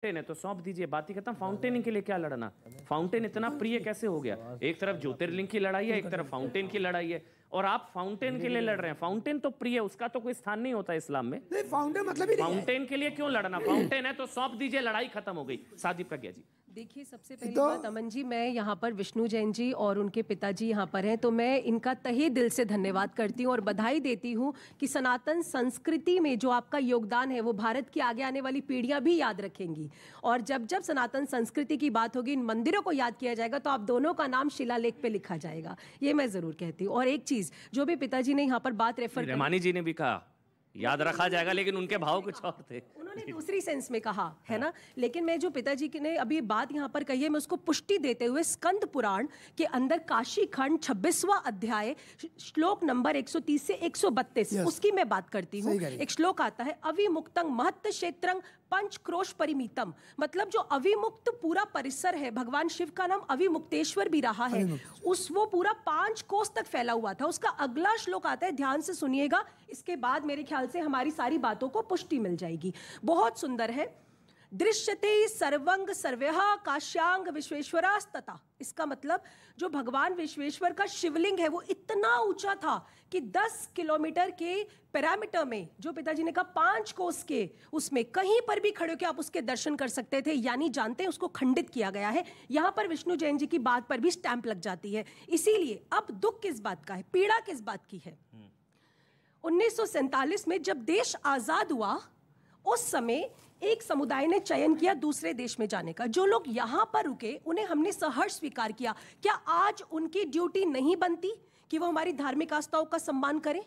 Fountain है तो सौंप दीजिए, बात ही खत्म। फाउंटेन के लिए क्या लड़ना? फाउंटेन इतना प्रिय कैसे हो गया? एक तरफ ज्योतिर्लिंग की लड़ाई है, एक तरफ फाउंटेन की लड़ाई है, और आप फाउंटेन के लिए लड़ रहे हैं। फाउंटेन तो प्रिय, उसका तो कोई स्थान नहीं होता इस्लाम में। नहीं, फाउंटेन मतलब ही नहीं है। फाउंटेन के लिए क्यों लड़ना? फाउंटेन है तो सौंप दीजिए, लड़ाई खत्म हो गई। साधी प्रज्ञा जी। देखिए, सबसे पहली बात अमन जी, मैं यहाँ पर विष्णु जैन जी और उनके पिताजी यहाँ पर हैं, तो मैं इनका तहे दिल से धन्यवाद करती हूँ और बधाई देती हूँ कि सनातन संस्कृति में जो आपका योगदान है वो भारत की आगे आने वाली पीढ़ियाँ भी याद रखेंगी। और जब जब सनातन संस्कृति की बात होगी, इन मंदिरों को याद किया जाएगा, तो आप दोनों का नाम शिलालेख पे लिखा जाएगा, ये मैं जरूर कहती हूँ। और एक चीज जो भी पिताजी ने यहाँ पर बात रेफर, रहमानी जी ने भी कहा याद रखा जाएगा, लेकिन उनके भाव कुछ और थे, उन्होंने दूसरी सेंस में कहा है ना। लेकिन मैं जो पिताजी की ने अभी बात यहाँ पर कही है, मैं उसको पुष्टि देते हुए स्कंद पुराण के अंदर काशी खंड 26वां अध्याय श्लोक नंबर 130 से 132 उसकी मैं बात करती हूँ। एक श्लोक आता है, अविमुक्तं महत् क्षेत्रं पंच क्रोश परिमितम, मतलब जो अविमुक्त पूरा परिसर है, भगवान शिव का नाम अविमुक्तेश्वर भी रहा है, वो पूरा 5 कोस तक फैला हुआ था। उसका अगला श्लोक आता है, ध्यान से सुनिएगा, इसके बाद मेरे ख्याल से हमारी सारी बातों को पुष्टि मिल जाएगी। बहुत सुंदर है। दृश्यते सर्वंग सर्वः काश्यांग विश्वेश्वरास्तता, इसका मतलब जो भगवान विश्वेश्वर का शिवलिंग है वो इतना ऊंचा था कि 10 किलोमीटर के पैरामीटर में, जो पिताजी ने कहा 5 कोस के, उसमें कहीं पर भी खड़े होकर आप उसके दर्शन कर सकते थे। यानी जानते हैं उसको खंडित किया गया है। यहां पर विष्णु जैन जी की बात पर भी स्टैंप लग जाती है। इसीलिए अब दुख किस बात का है, पीड़ा किस बात की है? 1947 में जब देश आजाद हुआ, उस समय एक समुदाय ने चयन किया दूसरे देश में जाने का। जो लोग यहां पर रुके उन्हें हमने सहर्ष स्वीकार किया। क्या आज उनकी ड्यूटी नहीं बनती कि वो हमारी धार्मिक आस्थाओं का सम्मान करें?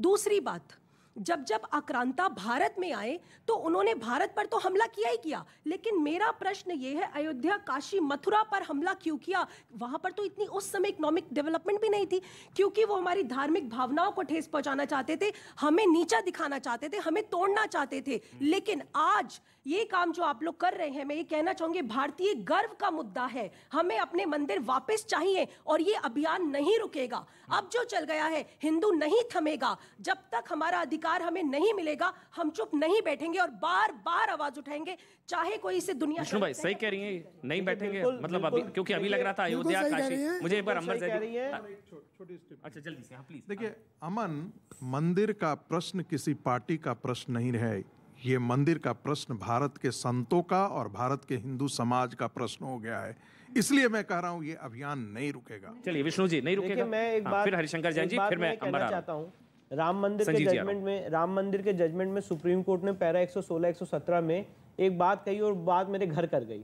दूसरी बात, जब जब आक्रांता भारत में आए तो उन्होंने भारत पर तो हमला किया ही किया, लेकिन मेरा प्रश्न ये है, अयोध्या, काशी, मथुरा पर हमला क्यों किया? वहां पर तो इतनी उस समय इकोनॉमिक डेवलपमेंट भी नहीं थी, क्योंकि वो हमारी धार्मिक भावनाओं को ठेस पहुंचाना चाहते थे, हमें नीचा दिखाना चाहते थे, हमें तोड़ना चाहते थे। लेकिन आज ये काम जो आप लोग कर रहे हैं, मैं ये कहना चाहूंगी, भारतीय गर्व का मुद्दा है। हमें अपने मंदिर वापस चाहिए और ये अभियान नहीं रुकेगा। अब जो चल गया है, हिंदू नहीं थमेगा। जब तक हमारा अधिकार हमें नहीं मिलेगा, हम चुप नहीं बैठेंगे और बार बार आवाज उठाएंगे, चाहे कोई इसे दुनिया। विष्णु भाई सही कह रही हैं, नहीं बैठेंगे मतलब अभी, क्योंकि अभी लग रहा था अयोध्या, काशी, मुझे एक बार अंबर अच्छा जल्दी से, हाँ प्लीज। देखिए अमन, मंदिर का प्रश्न किसी पार्टी का प्रश्न नहीं है। ये मंदिर का प्रश्न भारत के संतों का और भारत के हिंदू समाज का प्रश्न हो गया है। इसलिए मैं कह रहा हूँ ये अभियान नहीं रुकेगा। चलिए विष्णु जी, नहीं रुकेगा। मैं एक बात, फिर हरिशंकर जैन जी, फिर मैं अंबर चाहता हूँ। राम मंदिर के जजमेंट में सुप्रीम कोर्ट ने पैरा 116 117 में एक बात कही और बात मेरे घर कर गई।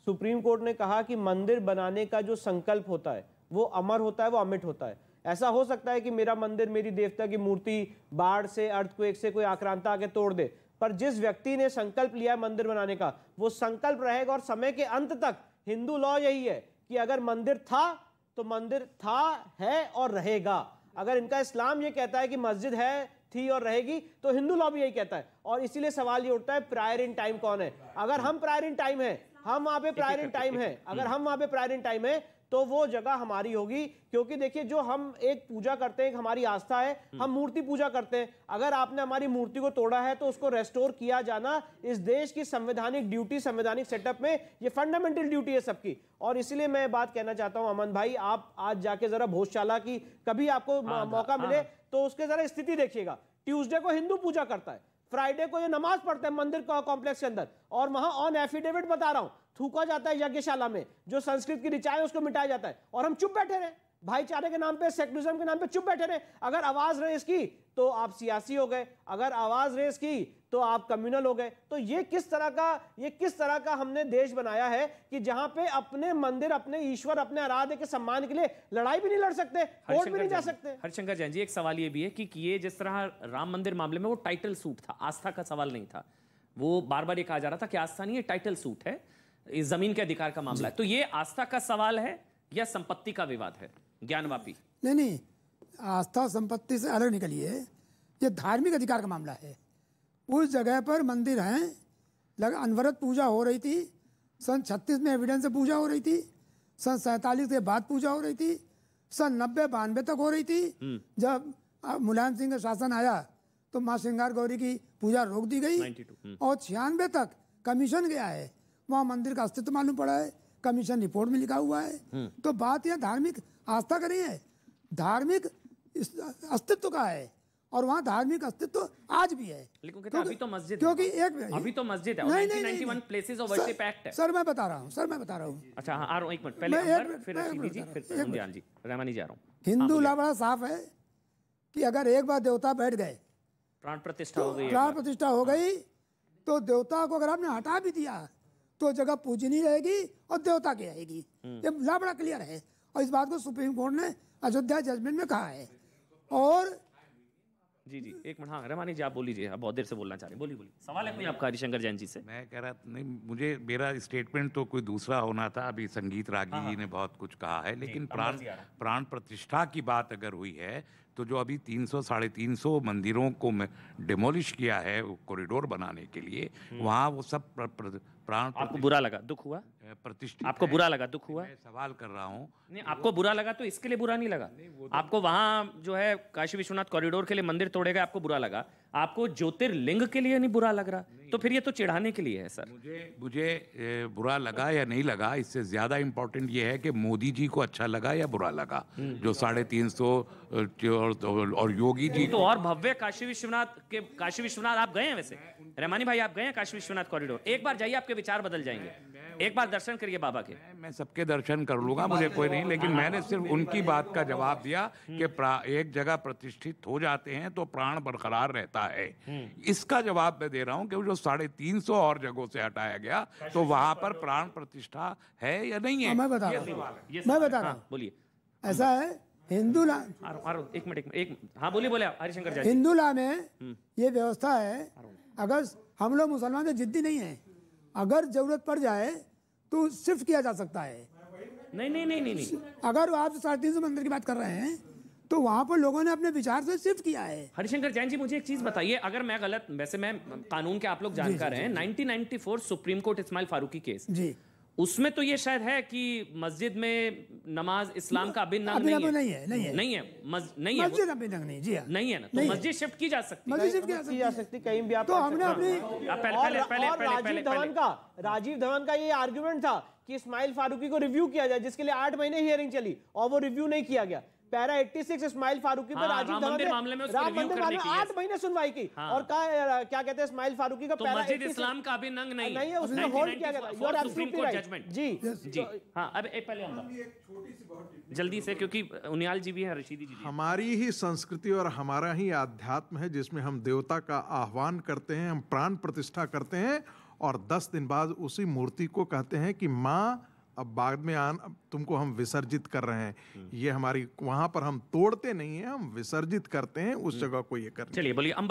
सुप्रीम कोर्ट ने कहा कि मंदिर बनाने का जो संकल्प होता है वो अमर होता है, वो अमिट होता है। ऐसा हो सकता है कि मेरा मंदिर, मेरी देवता की मूर्ति बाढ़ से, अर्थक्वेक से कोई आक्रांता आके तोड़ दे, पर जिस व्यक्ति ने संकल्प लिया मंदिर बनाने का, वो संकल्प रहेगा। और समय के अंत तक हिंदू लॉ यही है कि अगर मंदिर था तो मंदिर था, है और रहेगा। अगर इनका इस्लाम ये कहता है कि मस्जिद है, थी और रहेगी, तो हिंदू लॉ भी यही कहता है। और इसीलिए सवाल ये उठता है, प्रायर इन टाइम कौन है? अगर हम प्रायर इन टाइम है, हम वहां पे प्रायर इन टाइम है, अगर हम वहां पे प्रायर इन टाइम है, तो वो जगह हमारी होगी। क्योंकि देखिए, जो हम एक पूजा करते हैं, हमारी आस्था है, हम मूर्ति पूजा करते हैं। अगर आपने हमारी मूर्ति को तोड़ा है तो उसको रेस्टोर किया जाना इस देश की संवैधानिक ड्यूटी, संवैधानिक सेटअप में ये फंडामेंटल ड्यूटी है सबकी। और इसलिए मैं बात कहना चाहता हूं, अमन भाई, आप आज जाके जरा भोजशाला की कभी आपको मौका मिले तो उसके जरा स्थिति देखिएगा। ट्यूसडे को हिंदू पूजा करता है, फ्राइडे को ये नमाज पढ़ते हैं मंदिर का कॉम्प्लेक्स के अंदर, और वहां ऑन एफिडेविट बता रहा हूं थूका जाता है यज्ञशाला में, जो संस्कृत की ऋचाएं उसको मिटाया जाता है, और हम चुप बैठे रहे, भाईचारे के नाम पे, सेक्युलरिज्म के नाम पे चुप बैठे रहे। अगर आवाज रेस की तो आप सियासी हो गए, अगर आवाज रेस की तो आप कम्युनल हो गए। तो ये किस तरह का हमने देश बनाया है कि जहां पे अपने मंदिर, अपने ईश्वर, अपने आराध्य के सम्मान के लिए लड़ाई भी नहीं लड़ सकते, कोर्ट भी नहीं जा सकते। हरिशंकर जैन जी, एक सवाल ये भी है कि ये जिस तरह राम मंदिर मामले में वो टाइटल सूट था, आस्था का सवाल नहीं था। वो बार बार ये कहा जा रहा था कि आस्था नहीं है, टाइटल सूट है, इस जमीन के अधिकार का मामला है। तो ये आस्था का सवाल है या संपत्ति का विवाद है? ज्ञानवापी नहीं, आस्था संपत्ति से अलग निकलिए, ये धार्मिक अधिकार का मामला है। उस जगह पर मंदिर हैं, अनवरत पूजा हो रही थी, सन 36 में एविडेंस से पूजा हो रही थी, सन 47 के बाद पूजा हो रही थी, सन 90-92 तक हो रही थी। जब मुलायम सिंह का शासन आया तो माँ श्रृंगार गौरी की पूजा रोक दी गई, और 96 तक कमीशन गया है, वहाँ मंदिर का अस्तित्व मालूम पड़ा है, कमीशन रिपोर्ट में लिखा हुआ है। तो बात यह धार्मिक आस्था का नहीं है, धार्मिक अस्तित्व का है, और वहाँ धार्मिक अस्तित्व आज भी है। लेकिन कहते हैं अभी तो मस्जिद है। क्योंकि एक अभी तो मस्जिद है, नहीं, 1991 प्लेसेस ऑफ वर्शिप एक्ट है। सर मैं बता रहा हूँ, अच्छा हाँ, आ रहा हूँ, एक मिनट पहले अंबर, फिर रशीदी जी, फिर मुंडियाल जी, रहमानी जा रहा हूँ। हिंदू लॉ बड़ा साफ है कि अगर एक बार देवता बैठ गए, प्राण प्रतिष्ठा हो गई, प्राण प्रतिष्ठा हो गई, तो देवता को अगर आपने हटा भी दिया तो जगह पूजनीय रहेगी और देवता की रहेगी। ये लॉ बड़ा क्लियर है, और इस बात को सुप्रीम कोर्ट ने अयोध्या जजमेंट में कहा है। और जी एक मिनट, हाँ रहमानी जी आप बोल लीजिए, आप बहुत देर से बोलना चाह रहे हैं, बोलिए। सवाल है कोई आपका हरिशंकर जैन जी से? मैं कह रहा नहीं, मुझे मेरा स्टेटमेंट तो कोई दूसरा होना था। अभी संगीत रागी जी ने बहुत कुछ कहा है, लेकिन प्राण प्रतिष्ठा की बात अगर हुई है तो जो अभी 300-350 मंदिरों को डिमोलिश किया है कॉरिडोर बनाने के लिए, वहाँ वो सब प्राण आपको बुरा लगा, दुख हुआ? प्रतिष्ठित आपको बुरा लगा, दुख हुआ? मैं सवाल कर रहा हूँ। नहीं, आपको बुरा लगा तो इसके लिए बुरा नहीं लगा। आपको वहां जो है काशी विश्वनाथ कॉरिडोर के लिए मंदिर तोड़े गए, आपको बुरा लगा। आपको ज्योतिर्लिंग के लिए नहीं बुरा लग रहा, तो फिर ये तो चिढ़ाने के लिए है सर। मुझे बुरा लगा या नहीं लगा, इससे ज्यादा इंपॉर्टेंट ये है कि मोदी जी को अच्छा लगा या बुरा लगा जो 350 और योगी जी तो और भव्य काशी विश्वनाथ आप गए हैं वैसे? रहमानी भाई आप गए हैं काशी विश्वनाथ कॉरिडोर? एक बार जाइए, आपके विचार बदल जाएंगे। एक बार दर्शन करिए बाबा के। मैं सबके दर्शन कर लूंगा, मुझे कोई नहीं, लेकिन मैंने सिर्फ उनकी बात का जवाब दिया कि एक जगह प्रतिष्ठित हो जाते हैं तो प्राण बरकरार रहता है। इसका जवाब मैं दे रहा हूँ कि जो 350 और जगहों से हटाया गया तो वहां पर प्राण प्रतिष्ठा है या नहीं है? मैं बता रहा हूँ, बोलिए। ऐसा है हिंदू लॉ, एक मिनट, हाँ बोलिए हरिशंकर जी। हिंदू लॉ में ये व्यवस्था है, अगर हम लोग मुसलमान तो जिद्दी नहीं है, अगर जरूरत पड़ जाए तो शिफ्ट किया जा सकता है। नहीं। अगर आप 350 मंदिर की बात कर रहे हैं तो वहां पर लोगों ने अपने विचार से शिफ्ट किया है। हरिशंकर जैन जी मुझे एक चीज बताइए, अगर मैं गलत, वैसे मैं कानून के आप लोग जानकार हैं, 1994 supreme court Ismail Faruqui case जी, उसमें तो ये शायद है कि मस्जिद में नमाज इस्लाम का अभिन्न अंग नहीं है। नहीं है मस्जिद अभिन्न अंग नहीं है ना, तो मस्जिद शिफ्ट की जा सकती है, मस्जिद शिफ्ट की जा सकती है कहीं भी आप। तो हमने अपनी राजीव धवन का ये आर्गुमेंट था कि इस्माइल फारूकी को रिव्यू किया जाए, जिसके लिए 8 महीने हियरिंग चली और वो रिव्यू नहीं किया गया। पैरा 86 इस्माइल फारूकी पर राजीव धवन ने राम मंदिर मामले 8 महीने सुनवाई की और क्या कहते हैं इस्माइल फारूकी का पैरा मस्जिद इस्लाम का अभिन्न अंग नहीं है, उसने होल्ड किया गया। यू आर एब्सोल्युटली राइट जी। हाँ अब पहले जल्दी से, क्योंकि उनियाल जी भी हैं, रशीदी जी। हमारी ही संस्कृति और हमारा ही आध्यात्म है जिसमें हम देवता का आह्वान करते हैं, हम प्राण प्रतिष्ठा करते हैं और 10 दिन बाद उसी मूर्ति को कहते हैं कि माँ अब बाद में अब तुमको हम विसर्जित कर रहे हैं। ये हमारी, वहां पर हम तोड़ते नहीं है, हम विसर्जित करते हैं, उस जगह को ये करते हैं। चलिए बोलिए अंबर।